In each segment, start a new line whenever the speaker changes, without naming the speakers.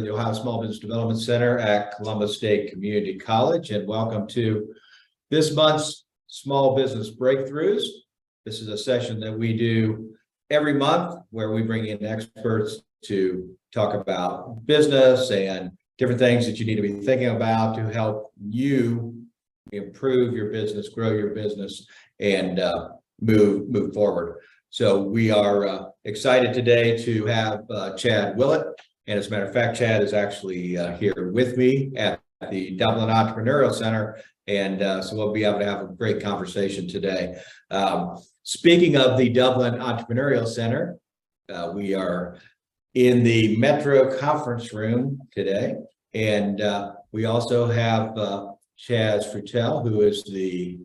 of the Ohio Small Business Development Center at Columbus State Community College, and welcome to this month's Small Business Breakthroughs. This is a session that we do every month where we bring in experts to talk about business and different things that you need to be thinking about to help you improve your business, grow your business, and move forward. So we are excited today to have Chad Willett. And as a matter of fact, Chad is actually here with me at the Dublin Entrepreneurial Center. And so we'll be able to have a great conversation today. Speaking of the Dublin Entrepreneurial Center, we are in the Metro Conference Room today. And we also have Chaz Frutel, who is the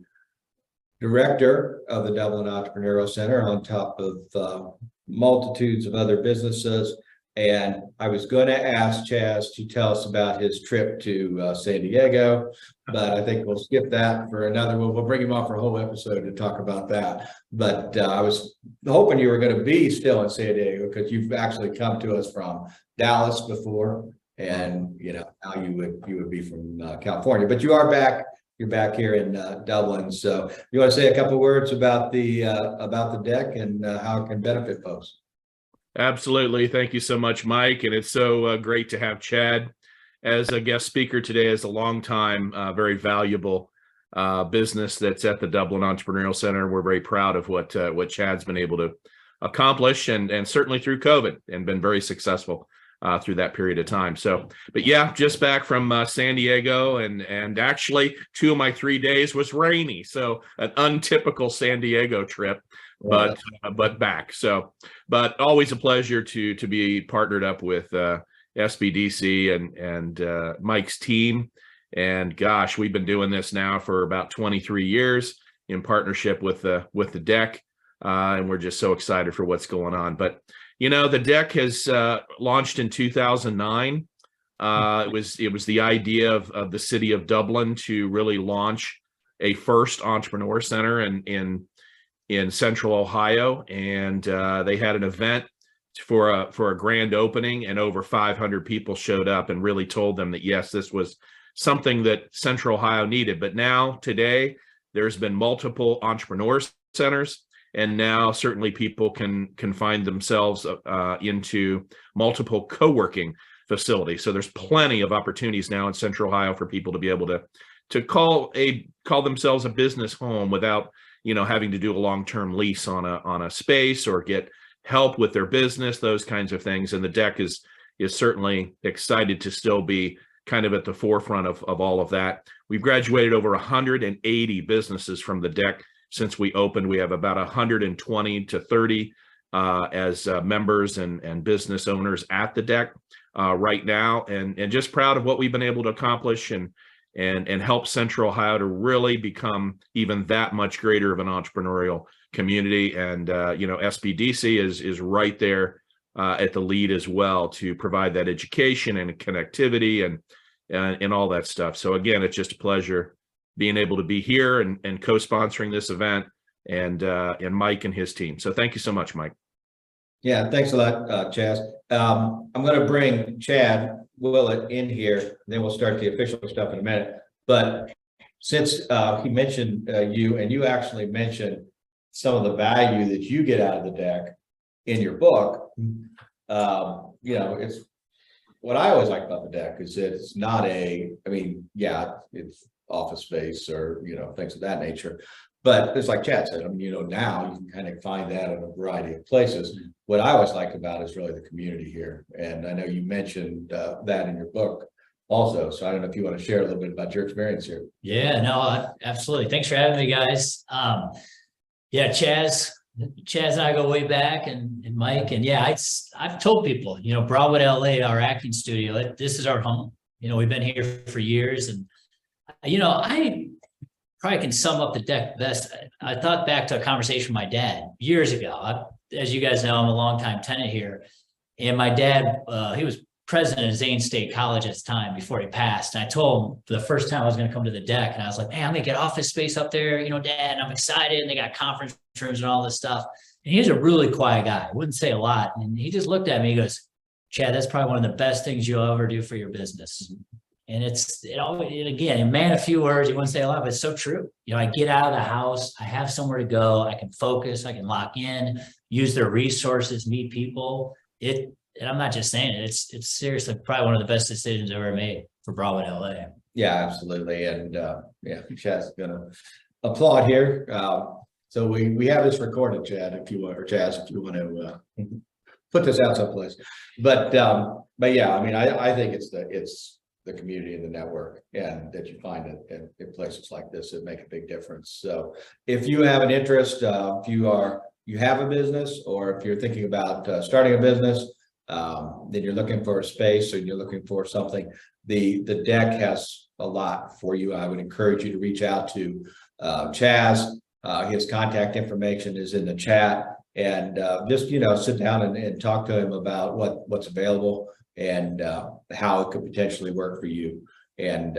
director of the Dublin Entrepreneurial Center, on top of multitudes of other businesses. And I was going to ask Chaz to tell us about his trip to San Diego, but I think we'll skip that for another one. We'll bring him on for a whole episode to talk about that. But I was hoping you were going to be still in San Diego, because you've actually come to us from Dallas before, and now you would be from California, but you are back. You're back here in Dublin. So you want to say a couple of words about the deck and how it can benefit folks?
Absolutely. Thank you so much, Mike. And it's so great to have Chad as a guest speaker today, as a longtime, very valuable business that's at the Dublin Entrepreneurial Center. We're very proud of what Chad's been able to accomplish, and certainly through COVID, and been very successful through that period of time. So, but yeah, just back from San Diego, and actually 2 of my 3 days was rainy. So an untypical San Diego trip, but back. So, but always a pleasure to be partnered up with SBDC and Mike's team. And gosh, we've been doing this now for about 23 years in partnership with the deck. And we're just so excited for what's going on. But the deck has launched in 2009. It was the idea of the city of Dublin to really launch a first entrepreneur center in central Ohio, and they had an event for a grand opening, and over 500 people showed up and really told them that yes, this was something that Central Ohio needed. But now today there's been multiple entrepreneur centers. And now certainly people can find themselves into multiple co-working facilities. So there's plenty of opportunities now in Central Ohio for people to be able to call themselves a business home without having to do a long-term lease on a space, or get help with their business, those kinds of things. And the deck is certainly excited to still be kind of at the forefront of all of that. We've graduated over 180 businesses from the deck since we opened. We have about 120 to 30 as members and business owners at the deck right now, and just proud of what we've been able to accomplish and help Central Ohio to really become even that much greater of an entrepreneurial community. And SBDC is right there at the lead as well, to provide that education and connectivity and all that stuff. So again, it's just a pleasure being able to be here and co-sponsoring this event, and Mike and his team. So thank you so much, Mike.
Yeah, thanks a lot, Chaz. I'm going to bring Chad Willett in here, then we'll start the official stuff in a minute. But since he mentioned you, and you actually mentioned some of the value that you get out of the deck in your book, it's what I always like about the deck is that it's not it's office space or things of that nature, but it's like Chad said, now you can kind of find that in a variety of places. What I always like about it is really the community here, and I know you mentioned that in your book also, so I don't know if you want to share a little bit about your experience here.
Yeah, no, absolutely. Thanks for having me, guys. Chaz and I go way back, and Mike, and I've told people, Broadwood, LA, our acting studio, this is our home. We've been here for years, and I probably can sum up the deck best. I thought back to a conversation with my dad years ago. As you guys know, I'm a longtime tenant here. And my dad, he was president of Zane State College at the time before he passed. And I told him the first time I was going to come to the deck, and I was like, man, I'm going to get office space up there, Dad, and I'm excited. And they got conference rooms and all this stuff. And he's a really quiet guy. Wouldn't say a lot. And he just looked at me, he goes, Chad, that's probably one of the best things you'll ever do for your business. And again, man, a few words, you wouldn't say a lot, but it's so true. I get out of the house, I have somewhere to go, I can focus, I can lock in, use their resources, meet people. And I'm not just saying it, it's seriously probably one of the best decisions I've ever made for Broadwood, LA.
Yeah, absolutely. And Chad's gonna applaud here. So we have this recorded, Chad, if you want, or Chaz, if you want to put this out someplace. But yeah, I mean, I think it's the community and the network, and that you find it in places like this that make a big difference. So if you have an interest, if you have a business, or if you're thinking about starting a business, then you're looking for a space, or you're looking for something, the deck has a lot for you. I would encourage you to reach out to Chaz. His contact information is in the chat, and just sit down and talk to him about what's available and how it could potentially work for you, and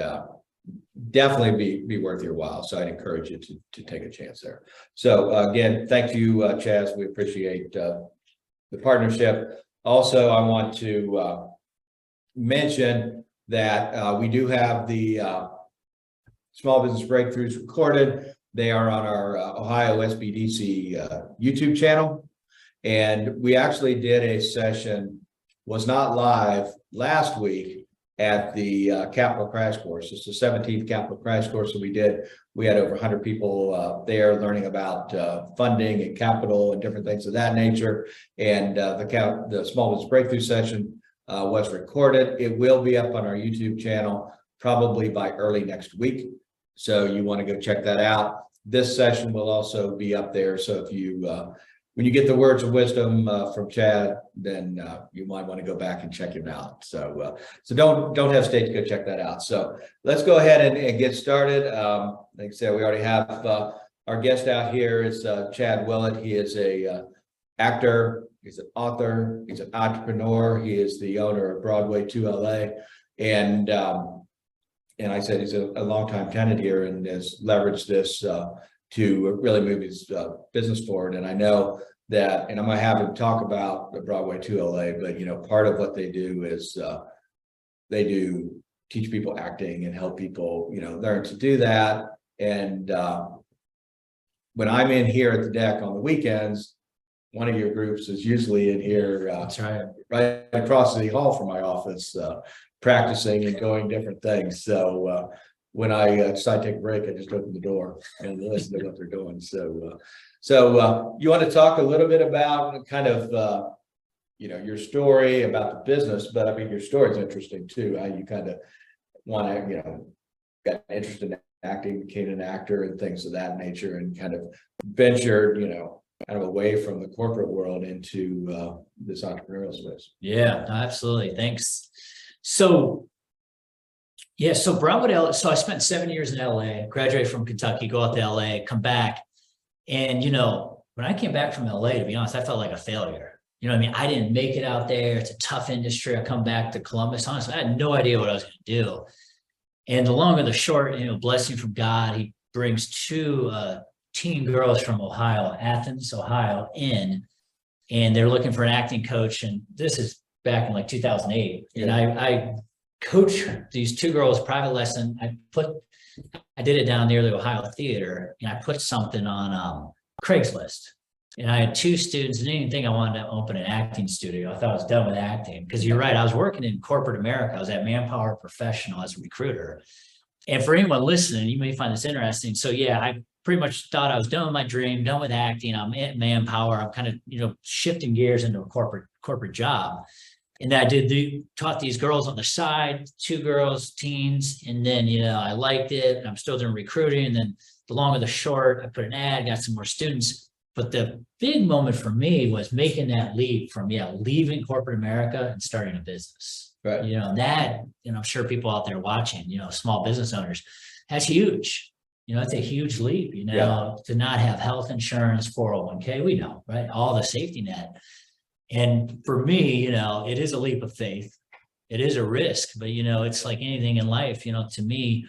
definitely be worth your while. So I'd encourage you to take a chance there. So again, thank you, Chaz. We appreciate the partnership. Also, I want to mention that we do have the Small Business Breakthroughs recorded. They are on our Ohio SBDC YouTube channel. And we actually did a session, was not live last week, at the Capital Crash Course. It's the 17th Capital Crash Course that we did. We had over 100 people there learning about funding and capital and different things of that nature. And the Small Business Breakthrough session was recorded. It will be up on our YouTube channel probably by early next week. So you want to go check that out. This session will also be up there. So if you, when you get the words of wisdom from Chad, then you might want to go back and check him out. So don't hesitate to go check that out. So let's go ahead and get started. Like I said, we already have our guest out here. It's Chad Willett. He is a actor. He's an author. He's an entrepreneur. He is the owner of Broadway to LA. And I said he's a longtime tenant here and has leveraged this to really move his business forward. And I know that, and I'm going to have him talk about the Broadway to LA, but part of what they do is they do teach people acting and help people learn to do that. And when I'm in here at the deck on the weekends, one of your groups is usually in here.
That's right.
Right across the hall from my office, practicing and doing different things. So when I decide to take a break, I just open the door and listen to what they're doing. So you want to talk a little bit about kind of your story about the business, but I mean your story is interesting too. How you kind of want to got interested in acting, became an actor and things of that nature, and kind of ventured kind of away from the corporate world into this entrepreneurial space.
Yeah, absolutely. Thanks. So Broadwood, LA. So I spent 7 years in LA, graduated from Kentucky, go out to LA, come back. And, when I came back from LA, to be honest, I felt like a failure. I mean? I didn't make it out there. It's a tough industry. I come back to Columbus. Honestly, I had no idea what I was going to do. And the long or the short, blessing from God, he brings two teen girls from Ohio, Athens, Ohio, in, and they're looking for an acting coach. And this is back in like 2008. Yeah. And I coach these two girls private lesson. I did it down near the Ohio Theater, and I put something on Craigslist. And I had two students, and I didn't even think I wanted to open an acting studio. I thought I was done with acting, because you're right. I was working in corporate America. I was at Manpower Professional as a recruiter. And for anyone listening, you may find this interesting. So yeah, I pretty much thought I was done with my dream, done with acting. I'm at Manpower. I'm kind of, shifting gears into a corporate job. And I taught these girls on the side, two girls, teens. And then, I liked it, and I'm still doing recruiting. And then the long or the short, I put an ad, got some more students. But the big moment for me was making that leap from, leaving corporate America and starting a business. Right. I'm sure people out there watching, small business owners, that's huge. It's a huge leap, to not have health insurance, 401k, we know, right? All the safety net. And for me, it is a leap of faith. It is a risk, but it's like anything in life, to me,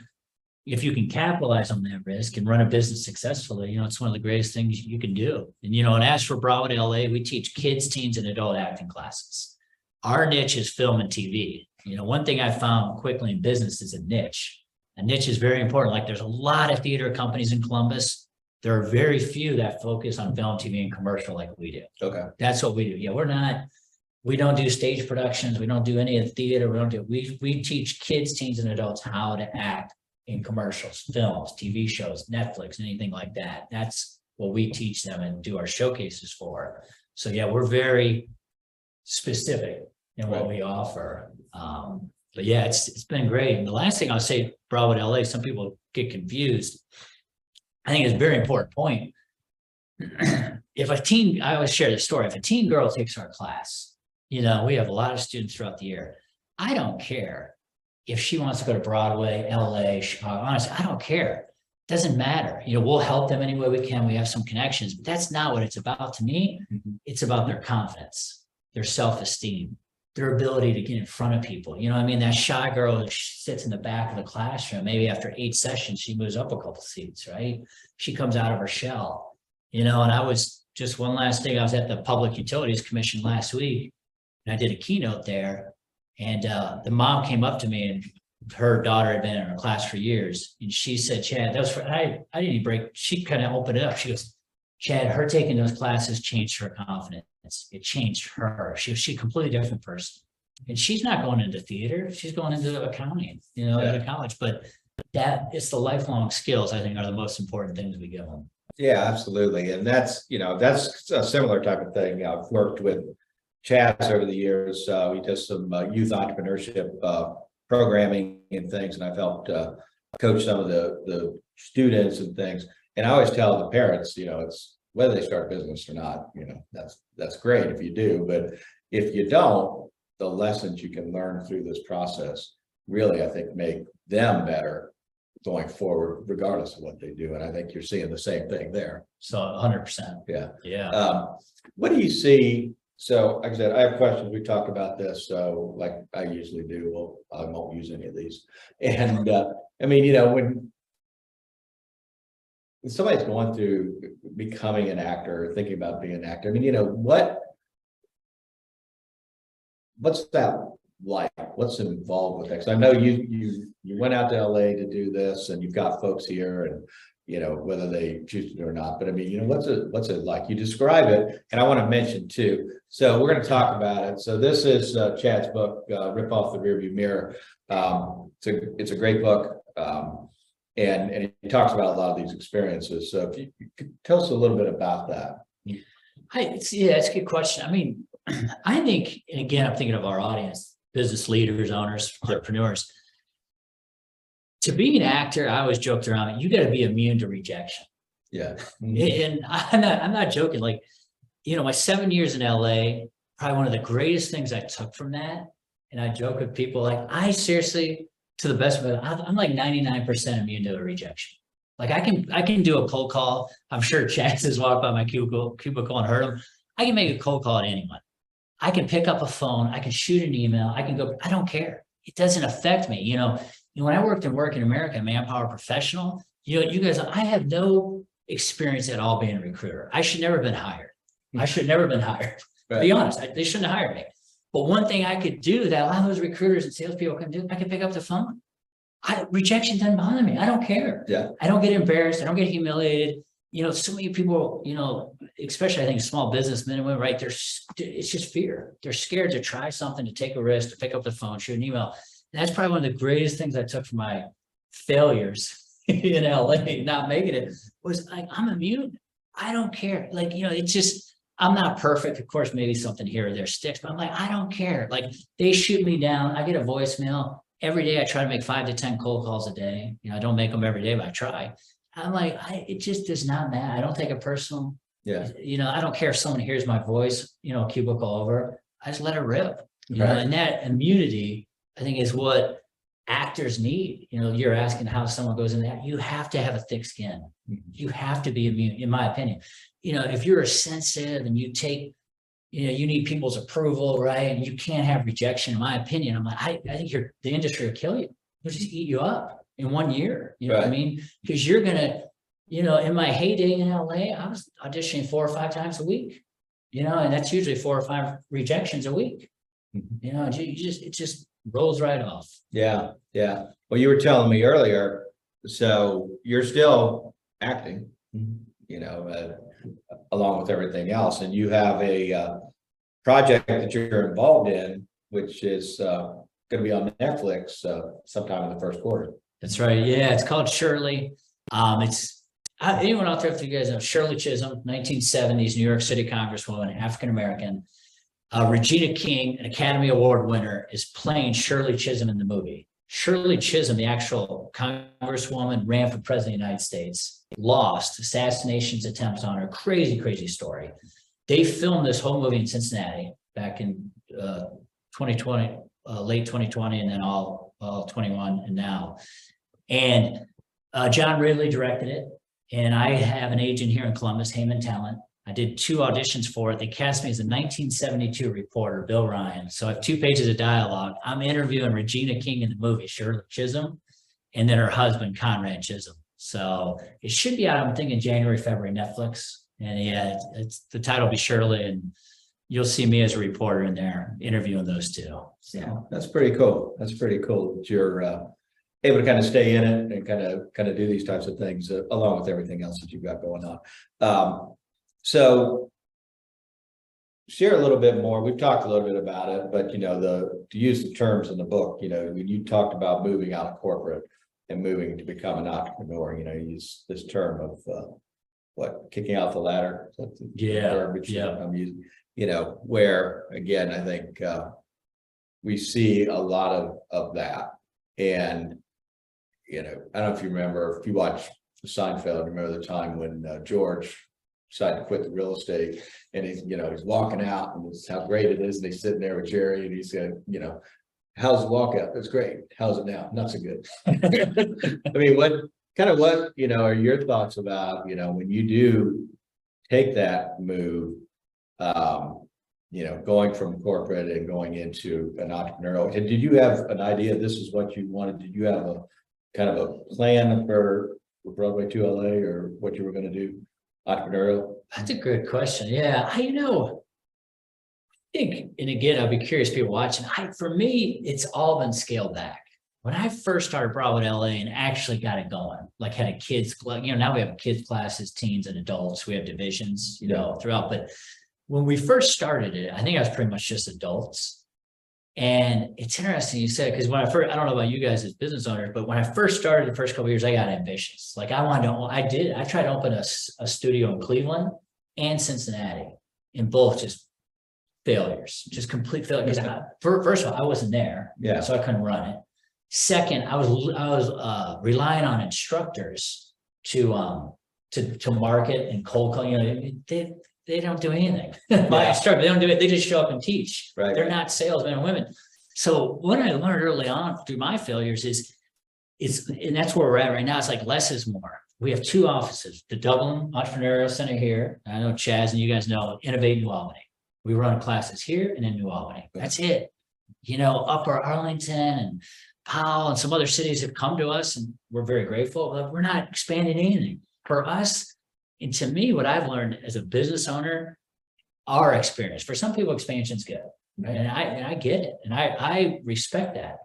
if you can capitalize on that risk and run a business successfully, it's one of the greatest things you can do. And, and as for Broadwood, LA, we teach kids, teens, and adult acting classes. our niche is film and TV. One thing I found quickly in business is a niche. A niche is very important. Like there's a lot of theater companies in Columbus. There are very few that focus on film, TV, and commercial like we do.
Okay.
That's what we do. Yeah, we don't do stage productions. We don't do any of the theater. We teach kids, teens, and adults how to act in commercials, films, TV shows, Netflix, anything like that. That's what we teach them and do our showcases for. So yeah, we're very specific in what we offer. But yeah, it's been great. And the last thing I'll say, Broadwood, LA, some people get confused. I think it's a very important point. If a teen, I always share this story. If a teen girl takes our class, we have a lot of students throughout the year. I don't care if she wants to go to Broadway, LA, Chicago. Honestly, I don't care. It doesn't matter. We'll help them any way we can. We have some connections, but that's not what it's about to me. It's about their confidence, their self-esteem, their ability to get in front of people. That shy girl that sits in the back of the classroom, maybe after 8 sessions, she moves up a couple seats, right? She comes out of her shell, and I was just one last thing. I was at the Public Utilities Commission last week, and I did a keynote there. And the mom came up to me, and her daughter had been in her class for years. And she said, Chad, that was for, I didn't even break. She kind of opened it up. She goes, Chad, her taking those classes changed her confidence. It changed her. She's a completely different person. And she's not going into theater. She's going into accounting, at a college. But it's the lifelong skills, I think, are the most important things we give them.
Yeah, absolutely. And that's a similar type of thing. I've worked with Chaz over the years. We did some youth entrepreneurship programming and things, and I've helped coach some of the students and things. And I always tell the parents, it's whether they start a business or not, that's great if you do, but if you don't, the lessons you can learn through this process really, I think, make them better going forward, regardless of what they do. And I think you're seeing the same thing there.
So 100%.
Yeah. What do you see? So like I said, I have questions. We talked about this. So like I usually do, well, I won't use any of these. And when somebody's going through becoming an actor or thinking about being an actor, what's that like? What's involved with that? Because I know you went out to LA to do this, and you've got folks here, and whether they choose to or not. But what's it like? You describe it, and I want to mention too. So we're going to talk about it. So this is Chad's book, "Rip Off the Rearview Mirror." It's a great book. And he talks about a lot of these experiences. So if you could tell us a little bit about that.
It's a good question. I think, and again, I'm thinking of our audience, business leaders, owners, entrepreneurs. To be an actor, I always joked around, you got to be immune to rejection.
Yeah.
And I'm not joking. Like, my 7 years in LA, probably one of the greatest things I took from that. And I joke with people, like, I seriously, to the best of it, I'm like 99% immune to a rejection. Like I can do a cold call. I'm sure Chaz has walked by my cubicle and heard him. I can make a cold call at anyone. I can pick up a phone. I can shoot an email. I can go, I don't care. It doesn't affect me. When I worked in Work in America, Manpower Professional, you guys, I have no experience at all being a recruiter. I should never have been hired. I should never have been hired. Right. To be honest, they shouldn't have hired me. But one thing I could do that a lot of those recruiters and salespeople can do, I can pick up the phone. Rejection doesn't bother me. I don't care.
Yeah.
I don't get embarrassed. I don't get humiliated. So many people, especially I think small businessmen and women, right? It's just fear. They're scared to try something, to take a risk, to pick up the phone, shoot an email. And that's probably one of the greatest things I took from my failures in LA, not making it, was like, I'm immune. I don't care. Like, it's just, I'm not perfect. Of course, maybe something here or there sticks, but I'm like, I don't care. Like they shoot me down. I get a voicemail every day. I try to make 5 to 10 cold calls a day. I don't make them every day, but I try. I'm like, it just does not matter. I don't take it personal.
Yeah.
I don't care if someone hears my voice, cubicle over. I just let it rip.
Right.
And that immunity, I think, is what actors need. You're asking how someone goes in that. You have to have a thick skin. You have to be immune, in my opinion. If you're sensitive and you take, you need people's approval, right? And you can't have rejection, in my opinion. I'm like, I think the industry will kill you. It'll just eat you up in 1 year. You know what I mean? Because you're going to, in my heyday in LA, I was auditioning 4 or 5 times a week, and that's usually 4 or 5 rejections a week. You know, it just rolls right off.
Yeah, yeah. Well, you were telling me earlier, so you're still acting, you know, along with everything else, and you have a project that you're involved in, which is going to be on Netflix sometime in the first quarter.
That's right. Yeah, it's called Shirley. It's anyone out there, if you guys know Shirley Chisholm, 1970s New York City Congresswoman, African American. Regina King, an Academy Award winner, is playing Shirley Chisholm in the movie. Shirley Chisholm, the actual congresswoman, ran for president of the United States, lost, assassinations attempts on her, crazy story. They filmed this whole movie in Cincinnati back in 2020, late 2020, and then all 21 and now. And John Ridley directed it. And I have an agent here in Columbus, Heyman Talent. I did 2 auditions for it. They cast me as a 1972 reporter, Bill Ryan. So I have 2 pages of dialogue. I'm interviewing Regina King in the movie, Shirley Chisholm, and then her husband, Conrad Chisholm. So it should be out, I'm thinking January, February, Netflix. And yeah, it's the title will be Shirley, and you'll see me as a reporter in there interviewing those 2. So
That's pretty cool. That's pretty cool that you're able to kind of stay in it and kind of do these types of things along with everything else that you've got going on. So share a little bit more. We've talked a little bit about it, but you know, to use the terms in the book, you know, when you talked about moving out of corporate and moving to become an entrepreneur, you know, you use this term of kicking out the ladder.
yeah,
I'm using, you know, where again, I think we see a lot of that. And you know, I don't know if you remember, if you watch Seinfeld, remember the time when George decided to quit the real estate, and he's walking out, and it's how great it is, and he's sitting there with Jerry, and he said, you know, how's the walkout? It's great. How's it now? Not so good. I mean, what you know are your thoughts about, you know, when you do take that move, you know, going from corporate and going into an entrepreneurial, and did you have an idea this is what you wanted? Did you have a kind of a plan for Broadway to LA, or what you were going to do entrepreneurial?
that's a good question. Yeah, I think, and again, I'd be curious people watching. For me, it's all been scaled back. When I first started Broadway LA and actually got it going, like had a kids, you know, now we have kids classes, teens and adults. We have divisions, you know, throughout. But when we first started it, I think I was pretty much just adults. And it's interesting you said, because when I don't know about you guys as business owners, but when I first started the first couple of years, I got ambitious. Like I tried to open a studio in Cleveland and Cincinnati, and both just failures, just complete failure. Because first of all, I wasn't there, so I couldn't run it. Second, I was relying on instructors to market and cold call. You know, they don't do anything. My instructor, they don't do it. They just show up and teach.
Right.
They're not salesmen and women. So what I learned early on through my failures and that's where we're at right now. It's like less is more. We have 2 offices, the Dublin Entrepreneurial Center here. I know Chaz and you guys know Innovate New Albany. We run classes here and in New Albany. That's it. You know, Upper Arlington and Powell and some other cities have come to us, and we're very grateful. But we're not expanding anything for us. And to me, what I've learned as a business owner, our experience, for some people, expansion's good. Right? And I get it. And I respect that.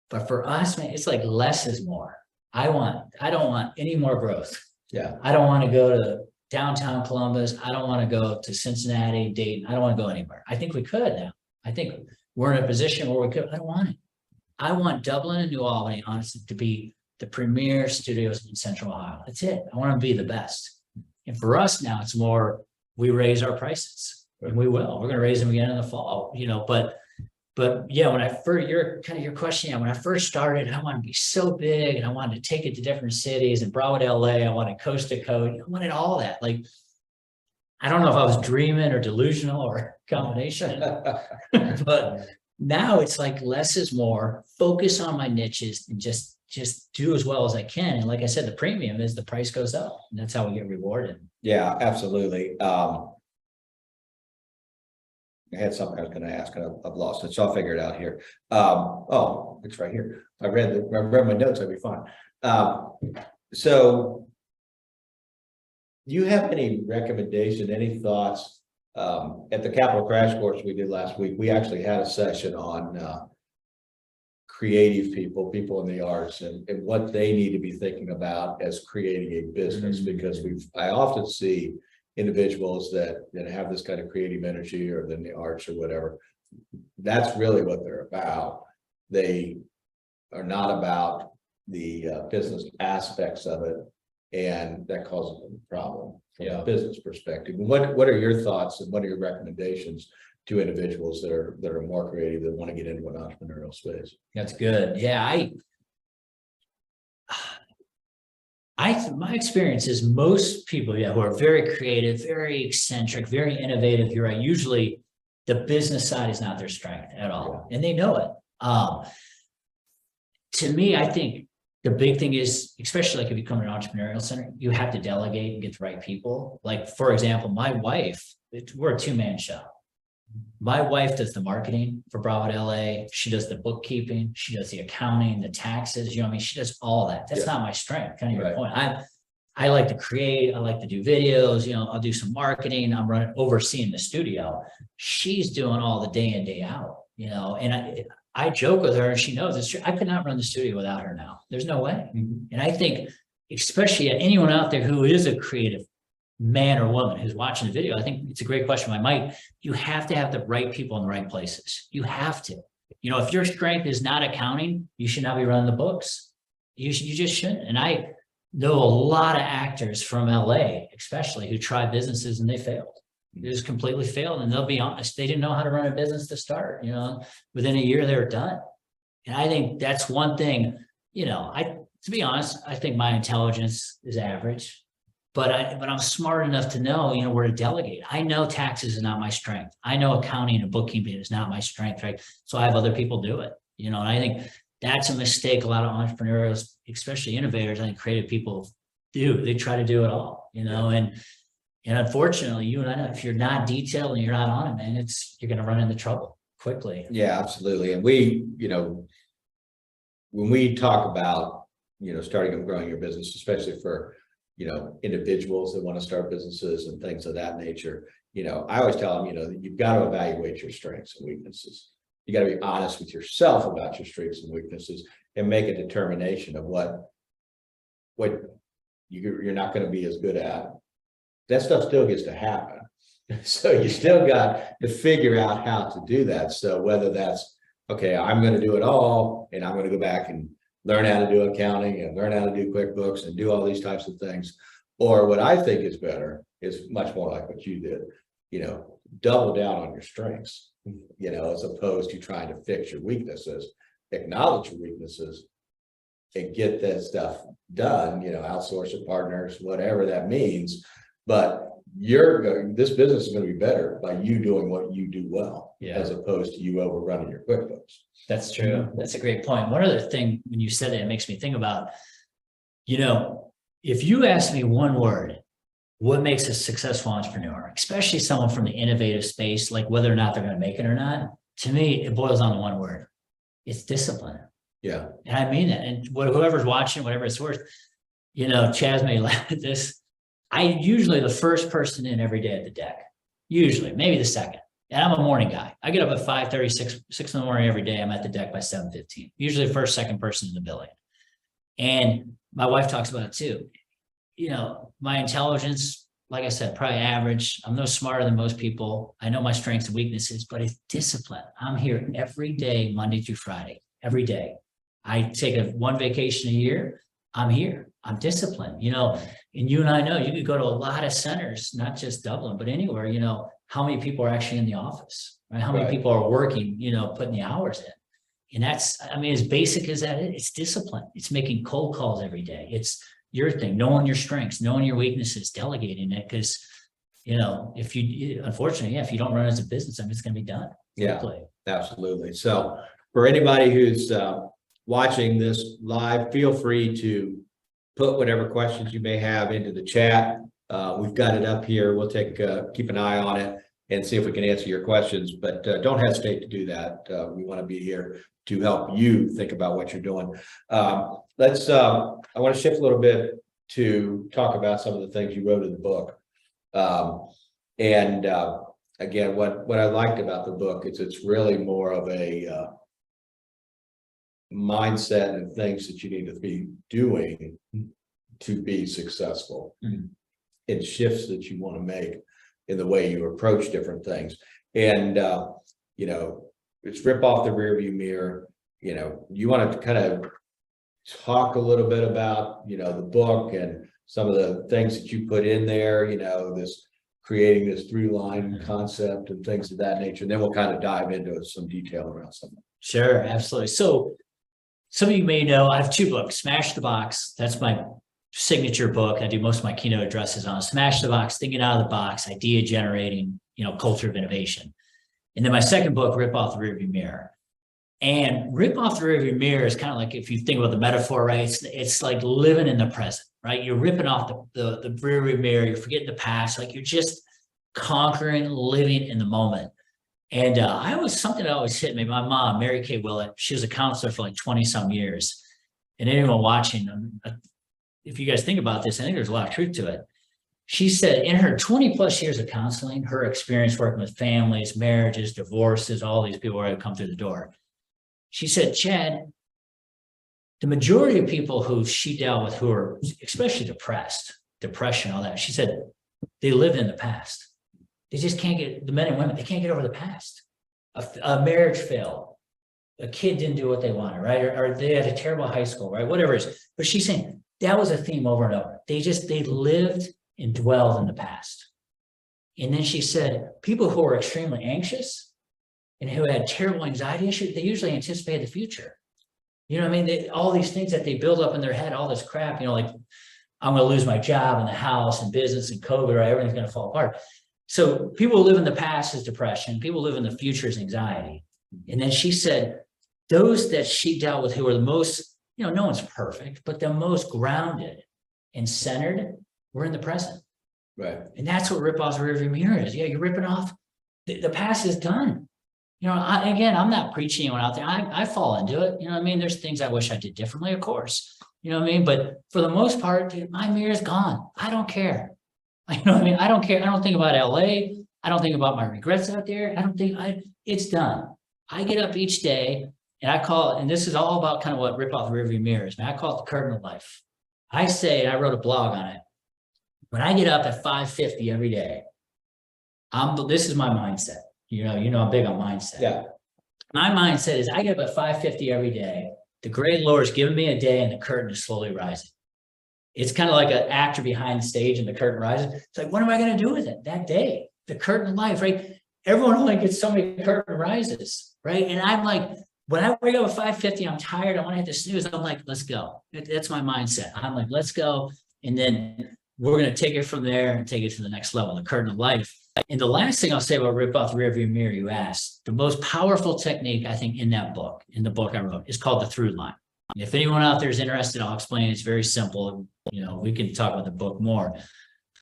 But for us, man, it's like less is more. I don't want any more growth.
Yeah.
I don't want to go to downtown Columbus. I don't want to go to Cincinnati, Dayton. I don't want to go anywhere. I think we could now. I think we're in a position where we could. I don't want it. I want Dublin and New Albany, honestly, to be the premier studios in Central Ohio. That's it. I want to be the best. And for us now, it's more, we raise our prices, and we will. We're going to raise them again in the fall, you know, but yeah, when I first, your question, yeah, when I first started, I wanted to be so big, and I wanted to take it to different cities, and Broadway to LA, I wanted coast to coast, I wanted all that. Like, I don't know if I was dreaming or delusional or a combination, but now it's like less is more, focus on my niches and just do as well as I can. And like I said, the premium is the price goes up, and that's how we get rewarded.
Yeah, absolutely. I had something I was going to ask, and I've lost it, so I'll figure it out here. Oh, it's right here. I read my notes. I'd be fine. So, do you have any recommendation, any thoughts At the Capital Crash Course we did last week, we actually had a session on creative people in the arts, and what they need to be thinking about as creating a business, because I often see individuals that have this kind of creative energy or in the arts or whatever. That's really what they're about. They are not about the business aspects of it, and that causes them a problem from a business perspective. What are your thoughts and what are your recommendations to individuals that are more creative, that want to get into an entrepreneurial space?
That's good. Yeah, my experience is most people, who are very creative, very eccentric, very innovative, you're right. Usually the business side is not their strength at all, and they know it. To me, I think the big thing is, especially like if you come to an entrepreneurial center, you have to delegate and get the right people. Like, for example, my wife, we're a two-man show. My wife does the marketing for Bravo LA. She does the bookkeeping. She does the accounting, the taxes. You know what I mean? She does all that. That's not my strength. Kind of your point. I like to create. I like to do videos. I'll do some marketing. I'm overseeing the studio. She's doing all the day in, day out. And I joke with her, and she knows it's true. I could not run the studio without her now. There's no way. And I think, especially anyone out there who is a creative man or woman who's watching the video, I think it's a great question by Mike. You have to have the right people in the right places. You have to. If your strength is not accounting, you should not be running the books. You just shouldn't. And I know a lot of actors from LA, especially, who tried businesses and they failed. They just completely failed, and they'll be honest, they didn't know how to run a business to start. Within a year they were done. And I think that's one thing. To be honest, I think my intelligence is average. But I'm smart enough to know, where to delegate. I know taxes is not my strength. I know accounting and bookkeeping is not my strength, right? So I have other people do it, and I think that's a mistake a lot of entrepreneurs, especially innovators, I think creative people do. They try to do it all, and unfortunately, you and I know, if you're not detailed and you're not on it, man, you're going to run into trouble quickly.
Yeah, absolutely. And when we talk about, starting and growing your business, especially for individuals that want to start businesses and things of that nature, I always tell them, you've got to evaluate your strengths and weaknesses. You got to be honest with yourself about your strengths and weaknesses, and make a determination of what you're not going to be as good at. That stuff still gets to happen. So you still got to figure out how to do that. So whether that's, okay, I'm going to do it all, and I'm going to go back and learn how to do accounting and learn how to do QuickBooks and do all these types of things. Or what I think is better is much more like what you did, double down on your strengths, as opposed to trying to fix your weaknesses. Acknowledge your weaknesses and get that stuff done, outsource to partners, whatever that means. But this business is going to be better by you doing what you do well, as opposed to you overrunning your QuickBooks.
That's true. That's a great point. One other thing, when you said that, it makes me think about, if you ask me one word, what makes a successful entrepreneur, especially someone from the innovative space, like whether or not they're going to make it or not, to me, it boils down to one word. It's discipline.
Yeah.
And I mean that. And whoever's watching, whatever it's worth, Chaz may laugh at this. I'm usually the first person in every day at the deck, usually, maybe the second. And I'm a morning guy. I get up at 5:30, 6 in the morning every day. I'm at the deck by 7:15, usually the first, second person in the building. And my wife talks about it too. My intelligence, like I said, probably average. I'm no smarter than most people. I know my strengths and weaknesses, but it's discipline. I'm here every day, Monday through Friday, every day. I take one vacation a year. I'm here. I'm disciplined, and you and I know you could go to a lot of centers, not just Dublin, but anywhere, how many people are actually in the office, right? How many people are working, putting the hours in. And that's, as basic as that is, it's discipline. It's making cold calls every day. It's your thing, knowing your strengths, knowing your weaknesses, delegating it. Because, unfortunately, if you don't run as a business, it's going to be done.
Yeah, absolutely. So for anybody who's watching this live, feel free to put whatever questions you may have into the chat. We've got it up here. We'll keep an eye on it and see if we can answer your questions, but don't hesitate to do that. We want to be here to help you think about what you're doing. I want to shift a little bit to talk about some of the things you wrote in the book. again, what I liked about the book is it's really more of a mindset and things that you need to be doing to be successful.
Mhm.
It shifts that you want to make in the way you approach different things. And you know, it's rip off the rearview mirror. You know, you want to kind of talk a little bit about, you know, the book and some of the things that you put in there, you know, this creating this through line concept and things of that nature. And then we'll kind of dive into some detail around something.
Sure, absolutely. So some of you may know I have two books. Smash the Box, that's my signature book. I do most of my keynote addresses on Smash the Box, thinking out of the box, idea generating, you know, culture of innovation. And then my second book, Rip Off the Rearview Mirror. And rip off the rearview mirror is kind of like, if you think about the metaphor, right? It's like living in the present, right? You're ripping off the rearview mirror, you're forgetting the past, like you're just conquering, living in the moment. And something that always hit me. My mom, Mary Kay Willett, she was a counselor for like 20 some years. And anyone watching, if you guys think about this, I think there's a lot of truth to it. She said in her 20 plus years of counseling, her experience working with families, marriages, divorces, all these people who come through the door. She said, Chad, the majority of people who she dealt with who are especially depression, all that, she said, they lived in the past. They just can't get, the men and women, they can't get over the past. A marriage failed. A kid didn't do what they wanted, right? Or they had a terrible high school, right? Whatever it is. But she's saying that was a theme over and over. They lived and dwelled in the past. And then she said, people who are extremely anxious and who had terrible anxiety issues, they usually anticipate the future. You know what I mean? All these things that they build up in their head, all this crap, you know, like I'm going to lose my job and the house and business and COVID, or everything's going to fall apart. So people who live in the past is depression. People who live in the future is anxiety. And then she said, those that she dealt with who were the most, you know, no one's perfect, but the most grounded and centered were in the present.
Right.
And that's what rip off the rearview mirror is. Yeah, you're ripping off. The past is done. You know, I'm not preaching anyone out there. I fall into it. You know what I mean? There's things I wish I did differently, of course. You know what I mean? But for the most part, dude, my mirror is gone. I don't care. You know what I mean? I don't care. I don't think about LA. I don't think about my regrets out there. It's done. I get up each day and I call it, and this is all about kind of what rip off the rearview mirror is. Man, I call it the curtain of life. I say, I wrote a blog on it. When I get up at 5:50 every day, this is my mindset. You know, I'm big on mindset.
Yeah.
My mindset is I get up at 5:50 every day. The great Lord's giving me a day and the curtain is slowly rising. It's kind of like an actor behind the stage and the curtain rises. It's like, what am I going to do with it that day? The curtain of life, right? Everyone only gets so many curtain rises, right? And I'm like, when I wake up at 5:50, I'm tired. I want to hit the snooze. I'm like, let's go. That's my mindset. I'm like, let's go. And then we're going to take it from there and take it to the next level, the curtain of life. And the last thing I'll say about rip off the rearview mirror, you asked, the most powerful technique, I think, in the book I wrote, is called the through line. If anyone out there is interested, I'll explain. It's very simple. You know, we can talk about the book more.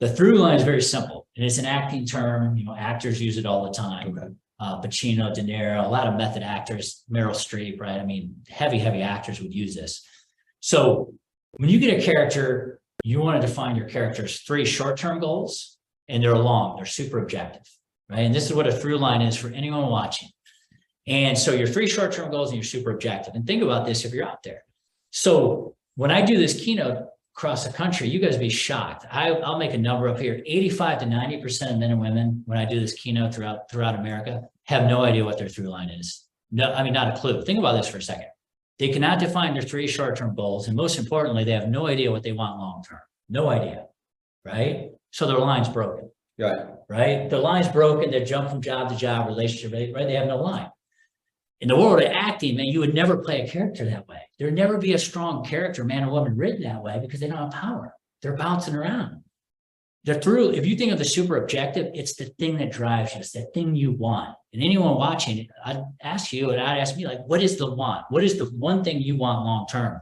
The through line is very simple. And it's an acting term. You know, actors use it all the time.
Okay.
Pacino, De Niro, a lot of method actors, Meryl Streep, right? I mean, heavy actors would use this. So when you get a character, you want to define your character's 3 short-term goals, and they're super objective, right? And this is what a through line is for anyone watching. And so your 3 short-term goals and you're super objective. And think about this if you're out there. So when I do this keynote across the country, you guys be shocked. I'll make a number up here. 85 to 90% of men and women, when I do this keynote throughout America, have no idea what their through line is. No, I mean, not a clue. Think about this for a second. They cannot define their 3 short-term goals. And most importantly, they have no idea what they want long-term. No idea, right? So their line's broken. Right? Their line's broken. They jump from job to job, relationship, right? They have no line. In the world of acting, man, you would never play a character that way. There'd never be a strong character, man or woman, written that way because they don't have power. They're bouncing around. If you think of the super objective, it's the thing that drives you. It's the thing you want. And anyone watching, I'd ask you and I'd ask me, like, what is the want? What is the one thing you want long-term?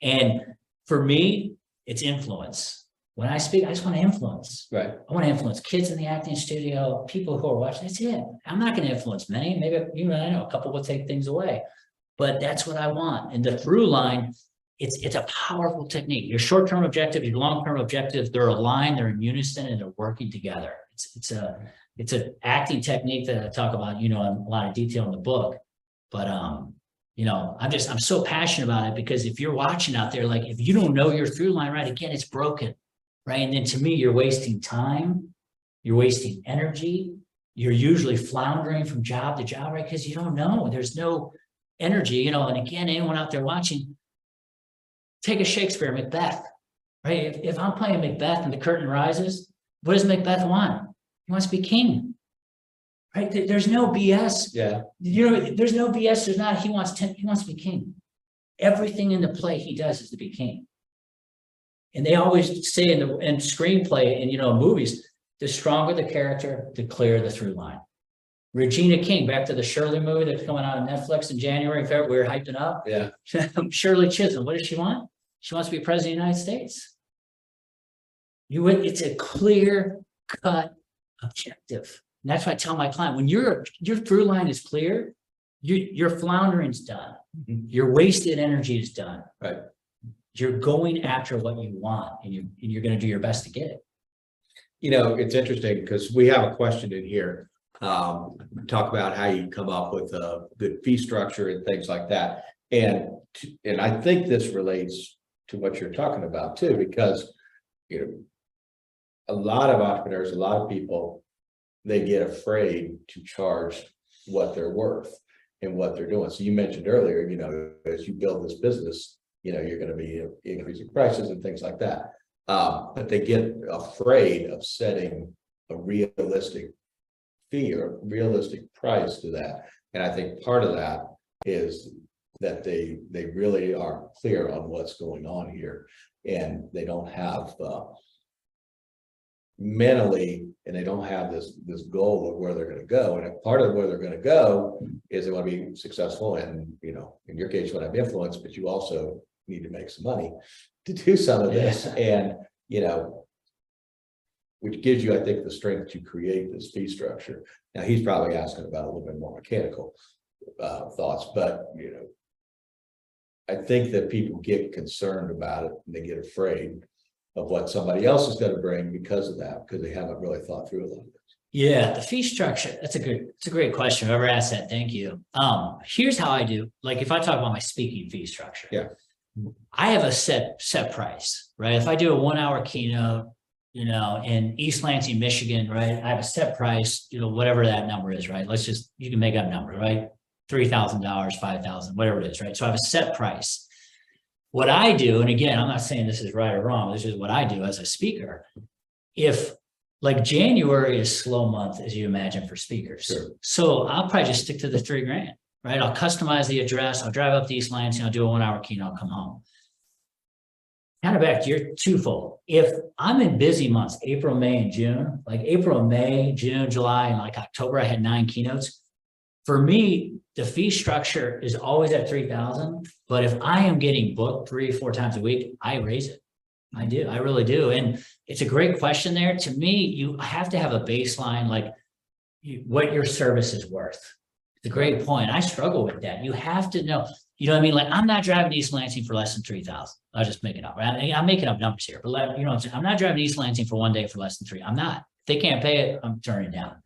And for me, it's influence. When I speak, I just want to influence.
Right.
I want to influence kids in the acting studio, people who are watching. That's it. I'm not going to influence many. Maybe, I know a couple will take things away, but that's what I want. And the through line, it's a powerful technique. Your short-term objective, your long-term objective, they're aligned, they're in unison, and they're working together. It's an acting technique that I talk about, in a lot of detail in the book. But I'm so passionate about it, because if you're watching out there, like if you don't know your through line, right, again, it's broken, right? And then to me, you're wasting time, you're wasting energy, you're usually floundering from job to job, right? Because you don't know, there's no energy, and again, anyone out there watching, take a Shakespeare, Macbeth, right? If I'm playing Macbeth and the curtain rises, what does Macbeth want? He wants to be king, right? There's no BS.
Yeah.
There's no BS. There's not. He wants to be king. Everything in the play he does is to be king. And they always say in screenplay and movies, the stronger the character, the clearer the through line. Regina King, back to the Shirley movie that's coming out on Netflix in January and February, we're hyping up.
Yeah.
Shirley Chisholm, what does she want? She wants to be president of the United States. It's a clear-cut objective. And that's why I tell my client, when your through line is clear, your floundering's done.
Mhm.
Your wasted energy is done.
Right.
You're going after what you want, and you're going to do your best to get it.
It's interesting because we have a question in here. Talk about how you come up with a good fee structure and things like that. And I think this relates to what you're talking about too, because, a lot of entrepreneurs, a lot of people, they get afraid to charge what they're worth and what they're doing. So you mentioned earlier, as you build this business, you're going to be increasing prices and things like that. But they get afraid of setting a realistic fee or realistic price to that. And I think part of that is that they really aren't clear on what's going on here, and they don't have mentally, and they don't have this goal of where they're going to go. And part of where they're going to go is they want to be successful, and in your case, you want to have influence, but you also need to make some money to do some of this. And which gives you, I think, the strength to create this fee structure. Now he's probably asking about a little bit more mechanical thoughts, but I think that people get concerned about it and they get afraid of what somebody else is going to bring because of that, because they haven't really thought through a lot of this.
Yeah, the fee structure, it's a great question. Whoever asked that, thank you. Here's how I do, like if I talk about my speaking fee structure.
Yeah.
I have a set price, right? If I do a 1 hour keynote, in East Lansing, Michigan, right? I have a set price, whatever that number is, right? You can make up a number, right? $3,000, $5,000, whatever it is, right? So I have a set price. What I do, and again, I'm not saying this is right or wrong, this is what I do as a speaker. If like January is slow month, as you imagine, for speakers.
Sure.
So I'll probably just stick to the $3,000, right? I'll customize the address. I'll drive up to East Lansing. I'll do a 1 hour keynote. I'll come home. Kind of back to your twofold. If I'm in busy months, April, May, and June, like April, May, June, July, and like October, I had 9 keynotes. For me, the fee structure is always at 3,000. But if I am getting booked 3 or 4 times a week, I raise it. I do. I really do. And it's a great question there. To me, you have to have a baseline, like what your service is worth. It's a great point. I struggle with that. You have to know, what I mean? Like I'm not driving to East Lansing for less than 3,000. I'll just make it up. Right? I'm making up numbers here, but I'm not driving to East Lansing for 1 day for less than 3. I'm not. If they can't pay it, I'm turning it down.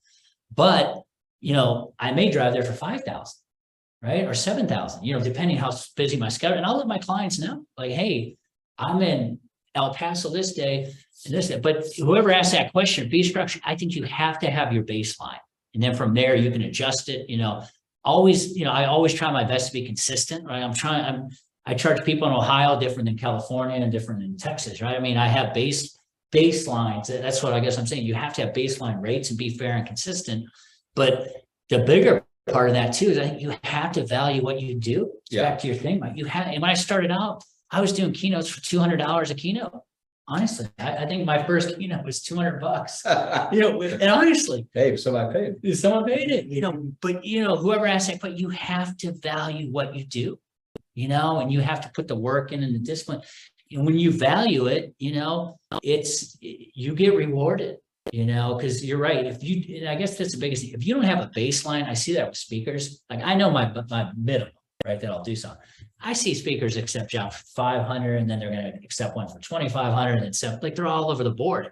But, I may drive there for 5,000, right? Or 7,000, depending how busy my schedule. And I'll let my clients know, like, hey, I'm in El Paso this day and this day. But whoever asked that question, fee structure, I think you have to have your baseline. And then from there, you can adjust it, always, I always try my best to be consistent, right? I charge people in Ohio different than California and different than Texas, right? I mean, I have baselines. That's what I guess I'm saying. You have to have baseline rates and be fair and consistent. But the bigger part of that too is I think you have to value what you do.
Yeah.
Back to your thing, right? And when I started out, I was doing keynotes for $200 a keynote. Honestly, I think my first keynote was $200. And honestly,
Hey, somebody paid.
Someone paid it, but whoever asked that, but you have to value what you do, and you have to put the work in and the discipline. And when you value it, you get rewarded, because you're right. And I guess that's the biggest thing. If you don't have a baseline, I see that with speakers. Like I know my minimum, right? That I'll do something. I see speakers accept jobs for 500, and then they're going to accept one for 2,500, and so like they're all over the board.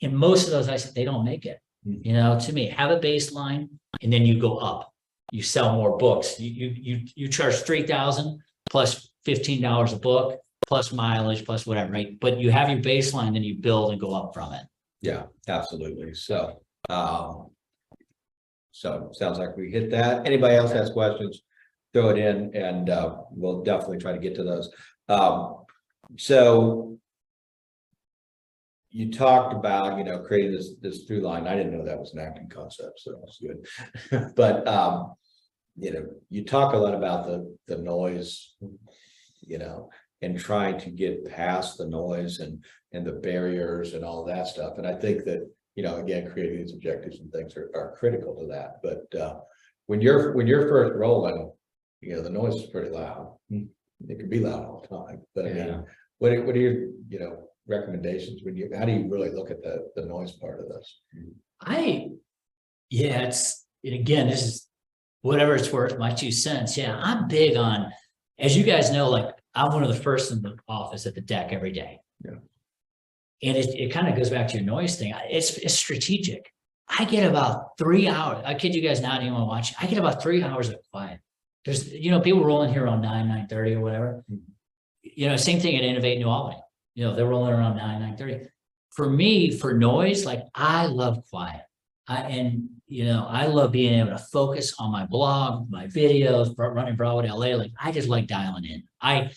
And most of those, I said they don't make it. You know, to me, have a baseline and then you go up. You sell more books. You charge $3,000 plus $15 a book, plus mileage, plus whatever, right? But you have your baseline, then you build and go up from it.
Yeah, absolutely. So, sounds like we hit that. Anybody else has questions, throw it in and, we'll definitely try to get to those. So you talked about, creating this through line. I didn't know that was an acting concept, so that's good. But, you talk a lot about the noise, and trying to get past the noise and the barriers and all that stuff. And I think that, again, creating these objectives and things are critical to that. But when you're first rolling, the noise is pretty loud. It can be loud all the time. But I mean, what are your, recommendations how do you really look at the noise part of this?
And again, this is whatever it's worth, my 2 cents. Yeah, I'm big on, as you guys know, like I'm one of the first in the office at the deck every day.
Yeah.
And it kind of goes back to your noise thing. It's strategic. I get about 3 hours. I kid you guys not, anyone watching. I get about 3 hours of quiet. There's, people rolling here around 9:30 or whatever. Same thing at Innovate New Albany. They're rolling around 9:30. For me, for noise, like I love quiet. I love being able to focus on my blog, my videos, running Broadwood LA. Like I just like dialing in. I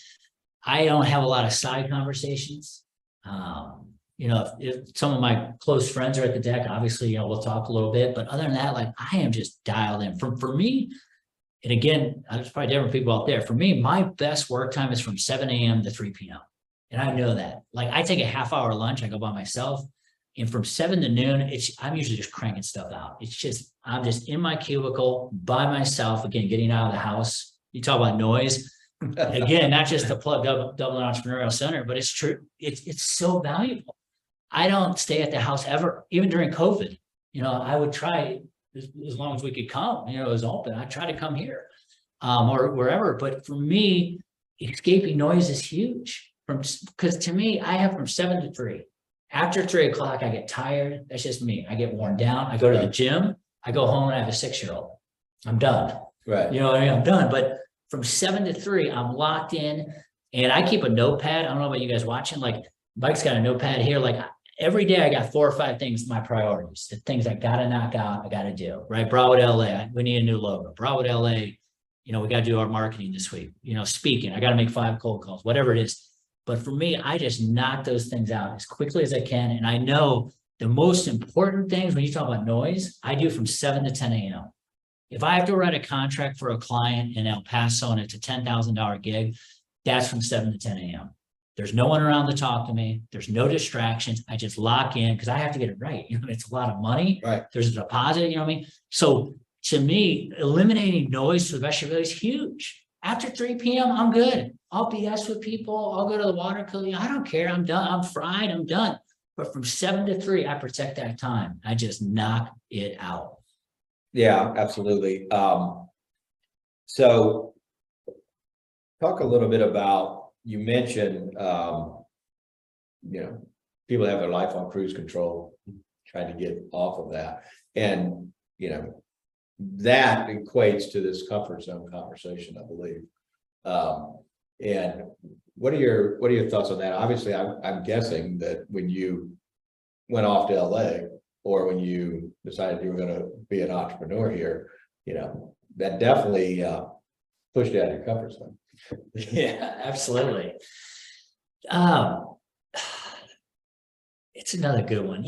don't have a lot of side conversations. If some of my close friends are at the deck, obviously, we'll talk a little bit. But other than that, like I am just dialed in. For me, and again, there's probably different people out there. For me, my best work time is from 7 a.m. to 3 p.m. And I know that. Like I take a half-hour lunch, I go by myself. And from 7 to noon, I'm usually just cranking stuff out. I'm just in my cubicle by myself, again, getting out of the house. You talk about noise. Again, not just to plug Dublin Entrepreneurial Center, but it's true. It's so valuable. I don't stay at the house ever, even during COVID. I would try as long as we could come, it was open. I try to come here or wherever. But for me, escaping noise is huge. Because to me, I have from 7 to 3. After 3 o'clock, I get tired. That's just me. I get worn down. I go to the gym. I go home and I have a 6-year-old. I'm done.
Right.
You know what I mean? I'm done. But from 7 to 3, I'm locked in and I keep a notepad. I don't know about you guys watching. Like Mike's got a notepad here. Like every day I got 4 or 5 things, my priorities, the things I got to knock out, I got to do, right? Broadwood LA, we need a new logo. Broadwood LA, we got to do our marketing this week, speaking, I got to make 5 cold calls, whatever it is. But for me, I just knock those things out as quickly as I can. And I know the most important things when you talk about noise, I do from 7 to 10 a.m. If I have to write a contract for a client in El Paso and it's a $10,000 gig, that's from 7 to 10 a.m. There's no one around to talk to me. There's no distractions. I just lock in because I have to get it right. It's a lot of money.
Right.
There's a deposit, what I mean? So to me, eliminating noise to the best of your ability is huge. After 3 p.m., I'm good. I'll BS with people. I'll go to the water cooler. I don't care. I'm done. I'm fried. I'm done. But from 7 to 3, I protect that time. I just knock it out.
Yeah, absolutely. So talk a little bit about, you mentioned, people have their life on cruise control, trying to get off of that. And, that equates to this comfort zone conversation, I believe. And what are your thoughts on that? Obviously, I'm guessing that when you went off to LA or when you decided you were going to be an entrepreneur here, that definitely pushed you out of your comfort zone.
Yeah, absolutely. It's another good one.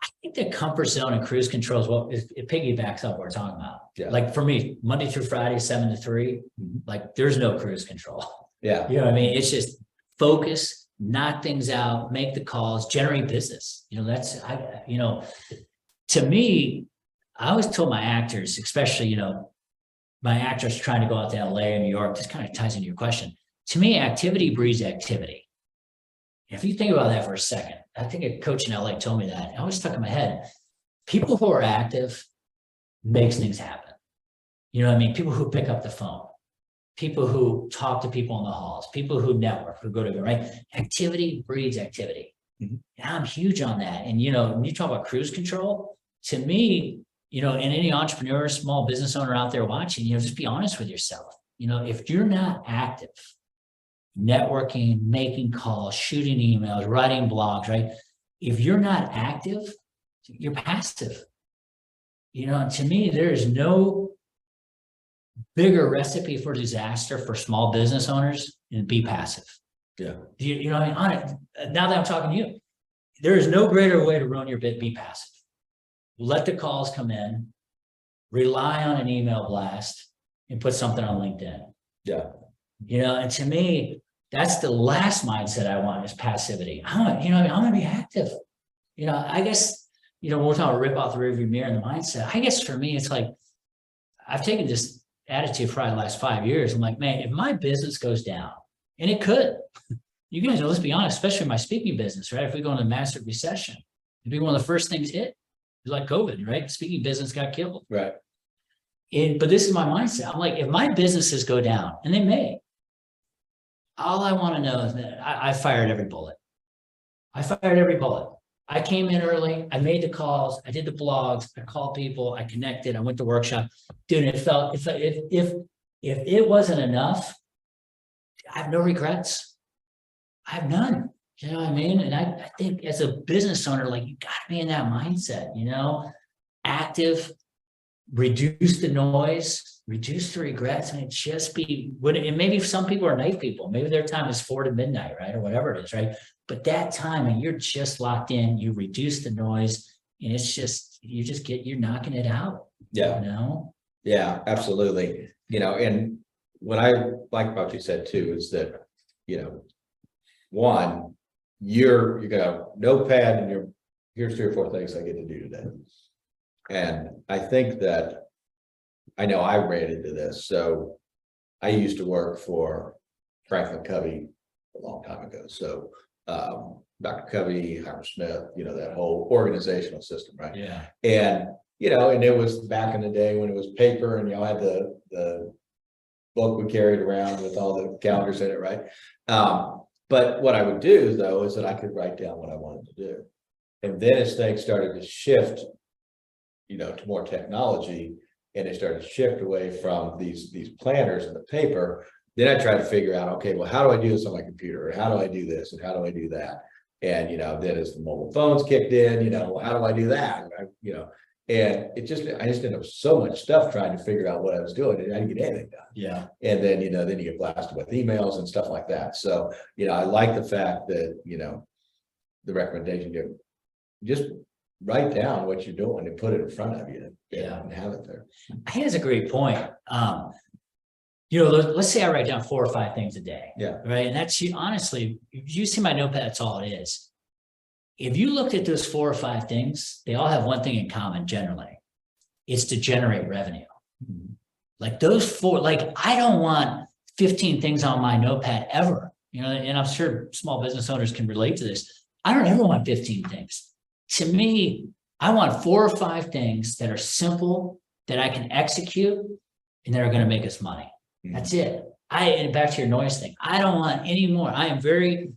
I think the comfort zone and cruise control is it piggybacks up what we're talking about.
Yeah.
Like for me, Monday through Friday, 7 to 3, like there's no cruise control.
Yeah.
You know what I mean? It's just focus, knock things out, make the calls, generate business. To me, I always told my actors, especially, my actors trying to go out to LA and New York, this kind of ties into your question. To me, activity breeds activity. If you think about that for a second, I think a coach in LA told me that. I always stuck in my head. People who are active makes things happen. You know what I mean? People who pick up the phone, people who talk to people in the halls, people who network, who go to, right? Activity breeds activity.
Mhm.
And I'm huge on that. And, when you talk about cruise control, to me, and any entrepreneur, small business owner out there watching, just be honest with yourself. If you're not active, networking, making calls, shooting emails, writing blogs, right? If you're not active, you're passive. And to me, there is no bigger recipe for disaster for small business owners than be passive.
Yeah.
You know what I mean? Now that I'm talking to you, there is no greater way to run your bit, be passive. Let the calls come in, rely on an email blast, and put something on LinkedIn.
Yeah.
And to me, that's the last mindset I want is passivity. I'm going to be active. I guess, we're talking about rip off the rearview mirror and the mindset. I guess for me, it's like, I've taken this attitude for probably the last 5 years. I'm like, man, if my business goes down, and it could, you guys know, let's be honest, especially my speaking business, right? If we go into a massive recession, it'd be one of the first things hit. It's like COVID, right? Speaking business got killed.
Right.
But this is my mindset. I'm like, if my businesses go down, and they may, all I want to know is that I fired every bullet. I fired every bullet. I came in early. I made the calls. I did the blogs. I called people. I connected. I went to workshop. Dude, it felt if it wasn't enough, I have no regrets. I have none. You know what I mean? And I think as a business owner, like you got to be in that mindset. Active, reduce the noise, reduce the regrets, and just be. And maybe some people are night people. Maybe their time is 4 to midnight, right, or whatever it is, right? But that time, and you're just locked in. You reduce the noise, and it's just you're knocking it out.
Yeah. Yeah, absolutely. And what I like about you said too is that, one, you're gonna notepad and here's 3 or 4 things I get to do today. And I think that I know I ran into this. So I used to work for Franklin Covey a long time ago. So Dr. Covey, Howard Smith, that whole organizational system, right?
Yeah.
And and it was back in the day when it was paper and had the book we carried around with all the calendars in it, right? But what I would do though is that I could write down what I wanted to do. And then as things started to shift, to more technology, and it started to shift away from these planners and the paper, then I tried to figure out, okay, well, how do I do this on my computer? Or how do I do this? And how do I do that? And, then as the mobile phones kicked in, how do I do that? And I just ended up so much stuff trying to figure out what I was doing, and I didn't get anything done.
Yeah.
And then, then you get blasted with emails and stuff like that. So, I like the fact that, the recommendation, just write down what you're doing and put it in front of you and have it there.
I think that's a great point. Let's say I write down 4 or 5 things a day.
Yeah.
Right. And that's honestly, if you see my notepad, that's all it is. If you looked at those 4 or 5 things, they all have one thing in common generally. It's to generate revenue.
Mm-hmm.
Like those 4, like I don't want 15 things on my notepad ever. And I'm sure small business owners can relate to this. I don't ever want 15 things. To me, I want 4 or 5 things that are simple, that I can execute, and that are going to make us money. Mm-hmm. That's it. And back to your noise thing, I don't want any more. I am very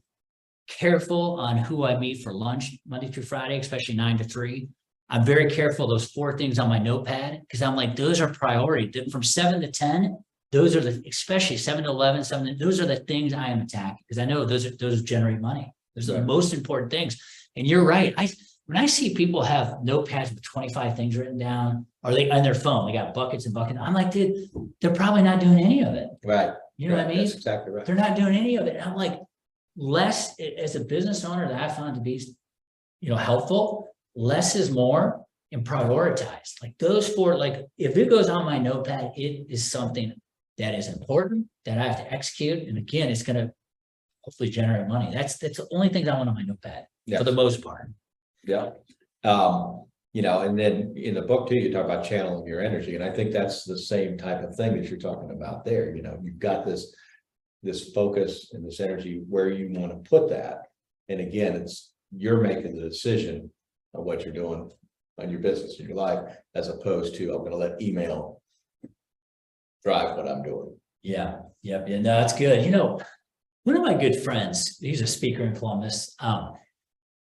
careful on who I meet for lunch Monday through Friday, especially 9 to 3. I'm very careful of those 4 things on my notepad because I'm like, those are priority. From 7 to 10, those are especially 7 to 11, those are the things I am attacking because I know those generate money. Those are the most important things. And you're right. When I see people have notepads with 25 things written down, or they on their phone, they got buckets and buckets. I'm like, dude, they're probably not doing any of it.
Right.
You know what I mean?
That's exactly right.
They're not doing any of it. And I'm like, less as a business owner that I found to be, helpful, less is more and prioritize. Like those 4, like if it goes on my notepad, it is something that is important that I have to execute. And again, it's going to hopefully generate money. That's the only thing I want on my notepad for the most part.
Yeah. And then in the book too, you talk about channeling your energy. And I think that's the same type of thing that you're talking about there. You've got this focus and this energy where you want to put that. And again, you're making the decision of what you're doing on your business in your life, as opposed to, I'm going to let email drive what I'm doing.
Yeah. Yep. Yeah. No, that's good. One of my good friends, he's a speaker in Columbus.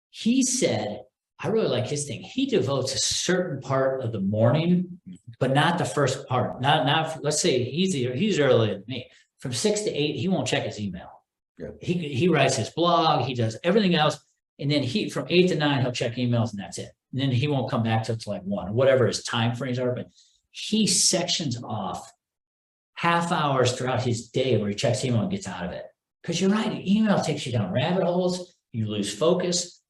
He said, I really like his thing. He devotes a certain part of the morning, but not the first part. Not let's say he's earlier than me. From 6 to 8, he won't check his email.
Yeah.
He writes his blog, he does everything else. And then from 8 to 9, he'll check emails and that's it. And then he won't come back till it's like 1, whatever his time frames are. But he sections off half hours throughout his day where he checks email and gets out of it. Because you're right, email takes you down rabbit holes, you lose focus.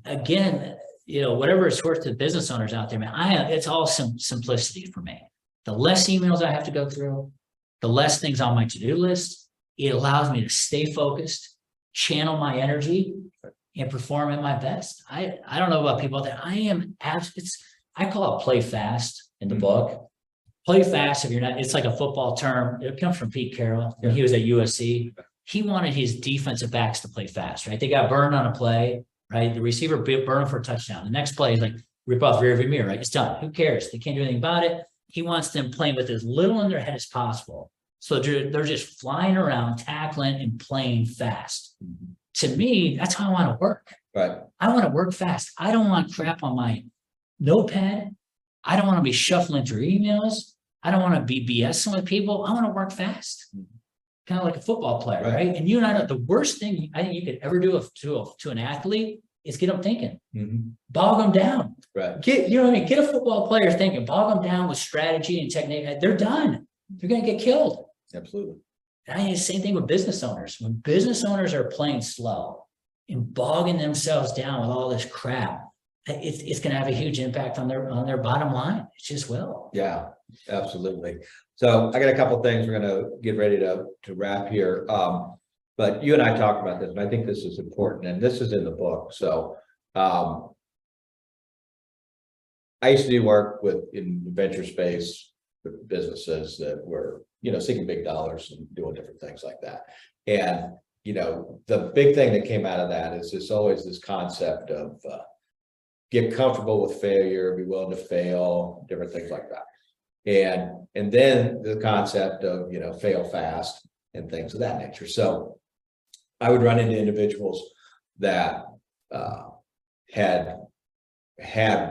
Again, whatever it's worth to business owners out there, man, it's all simplicity for me. The less emails I have to go through, the less things on my to-do list, it allows me to stay focused, channel my energy, and perform at my best. I don't know about people that I call it play fast in the book. Play fast if you're not, it's like a football term. It comes from Pete Carroll when he was at USC. He wanted his defensive backs to play fast, right? They got burned on a play, right? The receiver burned for a touchdown. The next play is like rip off rearview mirror, right? It's done. Who cares? They can't do anything about it. He wants them playing with as little in their head as possible. So they're just flying around, tackling and playing fast. To me, that's how I want to work.
Right.
I want to work fast. I don't want crap on my notepad. I don't want to be shuffling through emails. I don't want to be BSing with people. I want to work fast. Kind of like a football player, right? And you and I know the worst thing I think you could ever do to an athlete is get them thinking. Bog them down.
Right.
Get a football player thinking, bog them down with strategy and technique. They're done. They're going to get killed.
Absolutely.
And I think the same thing with business owners. When business owners are playing slow and bogging themselves down with all this crap, it's going to have a huge impact on their bottom line. It just will.
Yeah, absolutely. So I got a couple of things we're going to get ready to wrap here. But you and I talked about this, and I think this is important, and this is in the book. So I used to do work in the venture space with businesses that were, seeking big dollars and doing different things like that. And, the big thing that came out of that is always this concept of get comfortable with failure, be willing to fail, different things like that. And then the concept of, fail fast and things of that nature. So I would run into individuals that had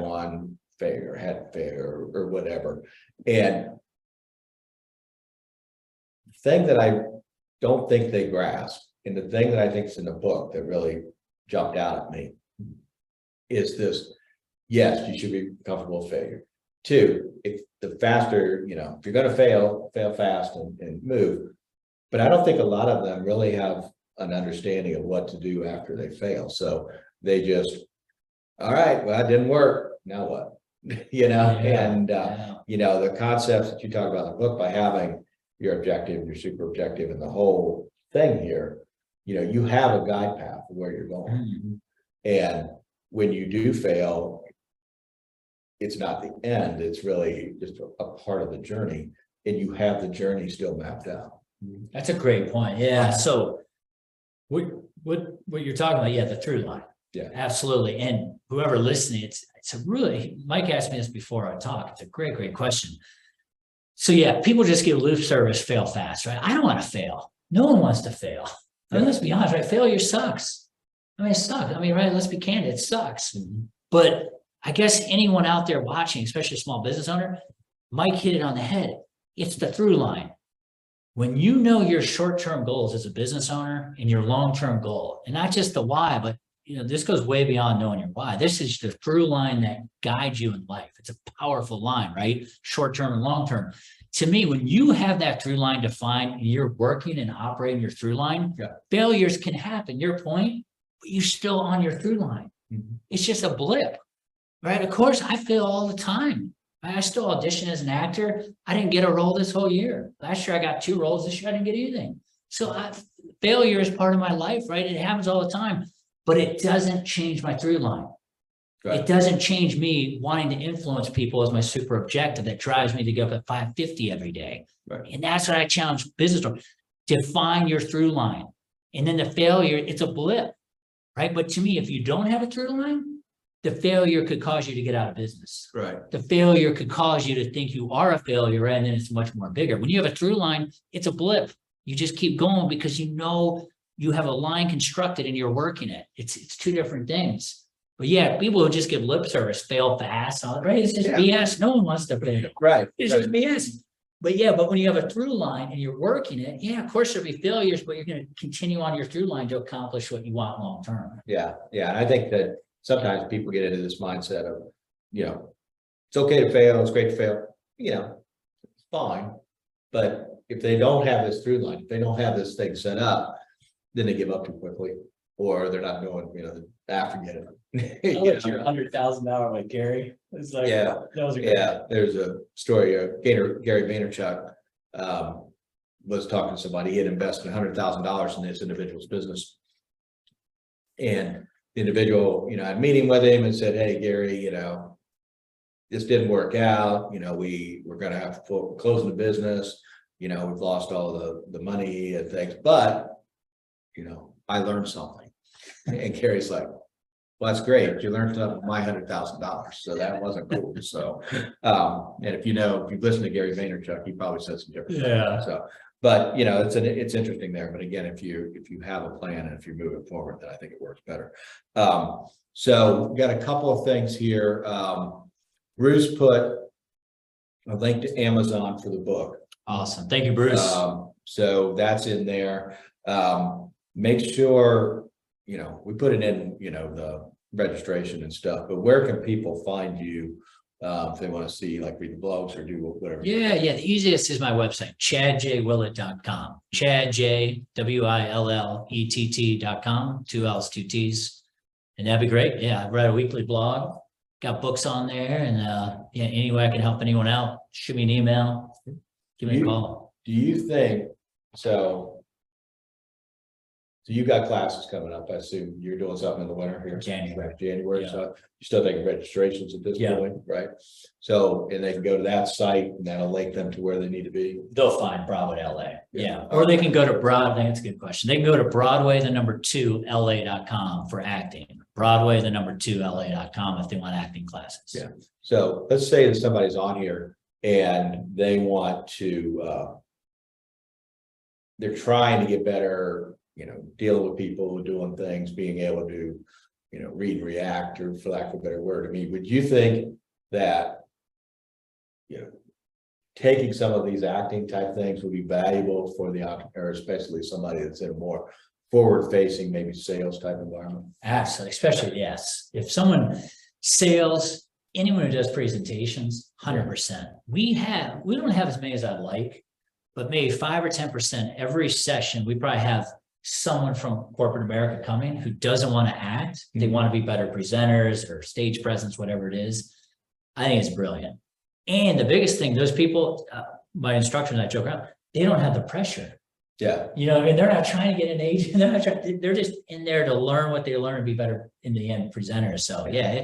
one failure or whatever. And the thing that I don't think they grasp, and the thing that I think is in the book that really jumped out at me is this: yes, you should be comfortable with failure. 2, if the faster, if you're going to fail fast and move. But I don't think a lot of them really have an understanding of what to do after they fail. So they just, all right, well, it didn't work. Now what? The concepts that you talk about in the book, by having your objective, your super objective, and the whole thing here, you have a guide path of where you're going. And when you do fail, it's not the end, it's really just a part of the journey, and you have the journey still mapped out.
That's a great point. Yeah. So what you're talking about, the through line.
Yeah,
absolutely. And whoever listening, it's a really, Mike asked me this before I talk. It's a great question. So people just get lip service, fail fast, right? I don't want to fail. No one wants to fail. Let's be honest, right? Failure sucks. It sucks. Right? Let's be candid. It sucks. But I guess anyone out there watching, especially a small business owner, Mike hit it on the head. It's the through line. When you know your short-term goals as a business owner and your long-term goal, and not just the why, but this goes way beyond knowing your why. This is the through line that guides you in life. It's a powerful line, right? Short-term and long-term. To me, when you have that through line defined and you're working and operating your through line, failures can happen. Your point, but you're still on your through line. It's just a blip, right? Of course, I fail all the time. I still audition as an actor. I didn't get a role this whole year. Last year, I got 2 roles. This year, I didn't get anything. So failure is part of my life, right? It happens all the time, but it doesn't change my through line. Right. It doesn't change me wanting to influence people as my super objective that drives me to get up at 5:50 every day. Right. And that's what I challenge business owners. Define your through line. And then the failure, it's a blip, right? But to me, if you don't have a through line, the failure could cause you to get out of business.
Right.
The failure could cause you to think you are a failure, and then it's much more bigger. When you have a through line, it's a blip. You just keep going because you have a line constructed and you're working it. It's 2 different things. But yeah, people who just give lip service fail fast. Right? It's just
Yeah.
BS. No one wants to fail.
Right.
It's just BS. But yeah, but when you have a through line and you're working it, yeah, of course there'll be failures, but you're going to continue on your through line to accomplish what you want long term.
Yeah, yeah, and I think that sometimes people get into this mindset of, it's okay to fail, it's great to fail, it's fine. But if they don't have this through line, if they don't have this thing set up, then they give up too quickly, or they're not doing, forget it.
I'll let your $100,000 like Gary. It's like,
Yeah,
that was a great.
yeah, there's a story, Gary Vaynerchuk was talking to somebody, he had invested $100,000 in this individual's business. And the individual, had a meeting with him and said, hey, Gary, this didn't work out, we're gonna have to close the business, we've lost all the money and things, but I learned something. And Gary's like, well, that's great. You learned something, my $100,000. So that wasn't cool. So, and if you've listened to Gary Vaynerchuk, he probably said some different.
Yeah.
So, but it's interesting there. But again, if you have a plan and if you're moving forward, then I think it works better. So we've got a couple of things here. Bruce put a link to Amazon for the book.
Awesome. Thank you, Bruce.
So that's in there. Make sure, we put it in, the registration and stuff, but where can people find you if they want to see, like, read the blogs or do whatever?
Yeah. The easiest is my website, chadjwillett.com. chadjwillett.com, 2 L's, 2 T's. And that'd be great. Yeah, I write a weekly blog, got books on there, and any way I can help anyone out, shoot me an email, give me a call.
Do you think so? So you got classes coming up. I assume you're doing something in the winter here.
January. Yeah.
So you still taking registrations at this
Yeah.
point, right? So, and they can go to that site and that'll link them to where they need to be.
They'll find Broadway LA.
Yeah.
Yeah. Or they can go to that's a good question. They can go to Broadway2LA.com for acting. Broadway2LA.com if they want acting classes.
Yeah. So let's say that somebody's on here and they want to, they're trying to get better, dealing with people, doing things, being able to, read and react, or for lack of a better word. I mean, would you think that, taking some of these acting type things would be valuable for the entrepreneur, especially somebody that's in a more forward facing, maybe sales type environment?
Absolutely. Especially, yes. If someone sales, anyone who does presentations, 100%. We don't have as many as I'd like, but maybe 5 or 10% every session. We probably have someone from corporate America coming who doesn't want to act. They want to be better presenters or stage presence, whatever it is. I think it's brilliant. And the biggest thing, those people, my instructors, I joke around, they don't have the pressure.
Yeah.
They're not trying to get an agent. They're just in there to learn what they learn and be better in the end presenters. So yeah,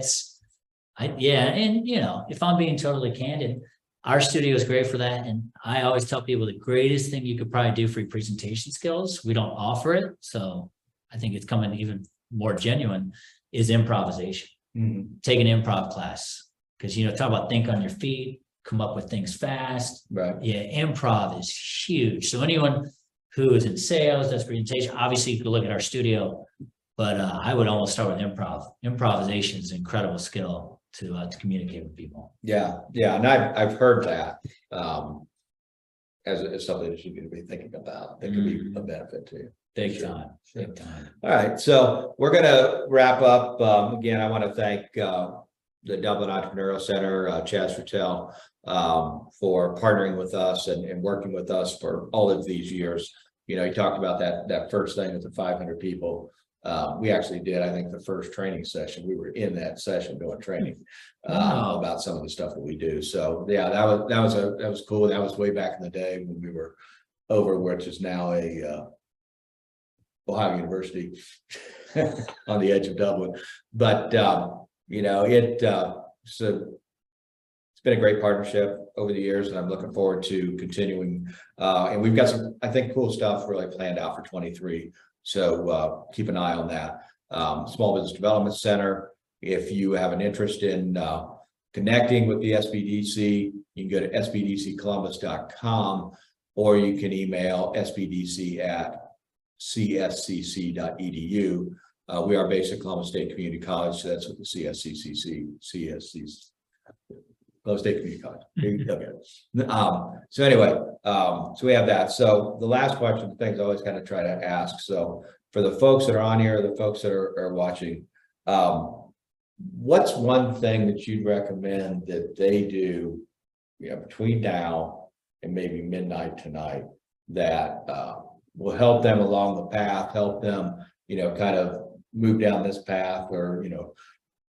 if I'm being totally candid, our studio is great for that. And I always tell people the greatest thing you could probably do for your presentation skills, we don't offer it. So I think it's coming even more genuine, is improvisation. Take an improv class. Because, talk about think on your feet, come up with things fast.
Right.
Yeah, improv is huge. So anyone who is in sales, does presentation, obviously you could look at our studio, but I would almost start with improv. Improvisation is an incredible skill to communicate with people.
Yeah. And I've heard that as something that you need to be thinking about. That could be a benefit to you.
Big time. Big time.
All right. So we're going to wrap up. Again, I want to thank the Dublin Entrepreneurial Center, Chaz Fertel, for partnering with us and working with us for all of these years. He talked about that first thing with the 500 people. We actually did, I think, the first training session. We were in that session doing training about some of the stuff that we do. So yeah, that was cool. That was way back in the day when we were over, which is now a Ohio University on the edge of Dublin. But it's been a great partnership over the years, and I'm looking forward to continuing. And we've got some, I think, cool stuff really planned out for 23. So keep an eye on that. Small Business Development Center. If you have an interest in connecting with the SBDC, you can go to sbdccolumbus.com, or you can email sbdc@cscc.edu. We are based at Columbus State Community College, so that's what the CSC's. Columbus State Community College. Okay. So anyway, so we have that. So the last question, things I always kind of try to ask. So for the folks that are on here, the folks that are watching, what's one thing that you'd recommend that they do, between now and maybe midnight tonight that will help them along the path, help them, kind of move down this path or,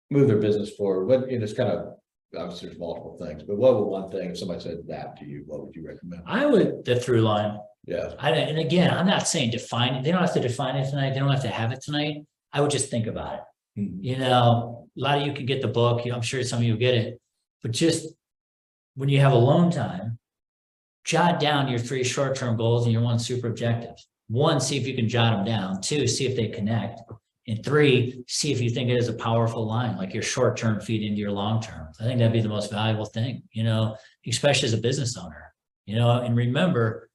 move their business forward? What, it's kind of, obviously there's multiple things, but what would one thing, if somebody said that to you, what would you recommend?
I would, the through line.
Yeah.
And again, I'm not saying define it. They don't have to define it tonight. They don't have to have it tonight. I would just think about it.
Mhm.
A lot of you can get the book. I'm sure some of you will get it, but just when you have alone time, jot down your 3 short-term goals and your 1 super objective. 1, see if you can jot them down. 2, see if they connect. And 3, see if you think it is a powerful line, like your short-term feed into your long-term. I think that'd be the most valuable thing, especially as a business owner, and remember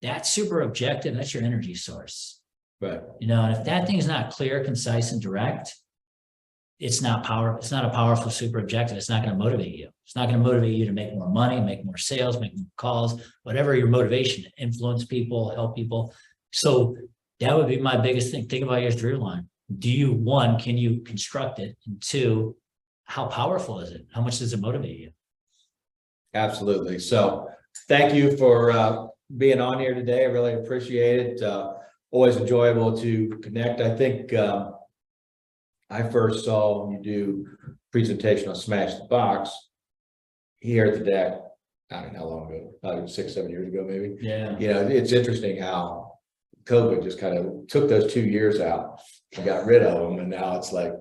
that super objective, that's your energy source.
Right.
And if that thing's not clear, concise, and direct, it's not a powerful super objective. It's not going to motivate you. It's not going to motivate you to make more money, make more sales, make more calls, whatever your motivation, influence people, help people. So that would be my biggest thing. Think about your through line. Do you, 1, can you construct it? And 2, how powerful is it? How much does it motivate you?
Absolutely. So thank you for being on here today. I really appreciate it. Always enjoyable to connect. I think I first saw you do presentation on Smash the Box here at the deck. I don't know how long ago, probably 6-7 years ago, maybe.
Yeah.
It's interesting how COVID just kind of took those 2 years out and got rid of them. And now it's like,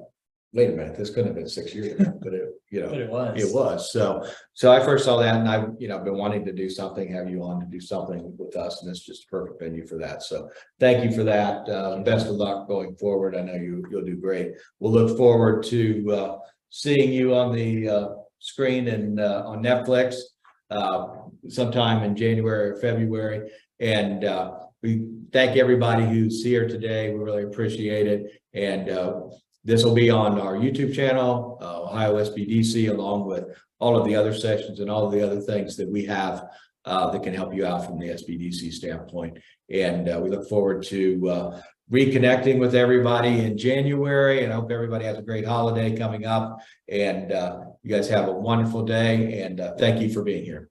wait a minute, this couldn't have been 6 years ago, but
But it was.
it was. So I first saw that, and I've, been wanting to do something, have you on to do something with us, and it's just a perfect venue for that. So thank you for that. Best of luck going forward. I know you'll do great. We'll look forward to seeing you on the screen and on Netflix sometime in January or February. And we thank everybody who's here today. We really appreciate it. And this will be on our YouTube channel, Ohio SBDC, along with all of the other sessions and all of the other things that we have that can help you out from the SBDC standpoint. And we look forward to reconnecting with everybody in January, and I hope everybody has a great holiday coming up. And you guys have a wonderful day, and thank you for being here.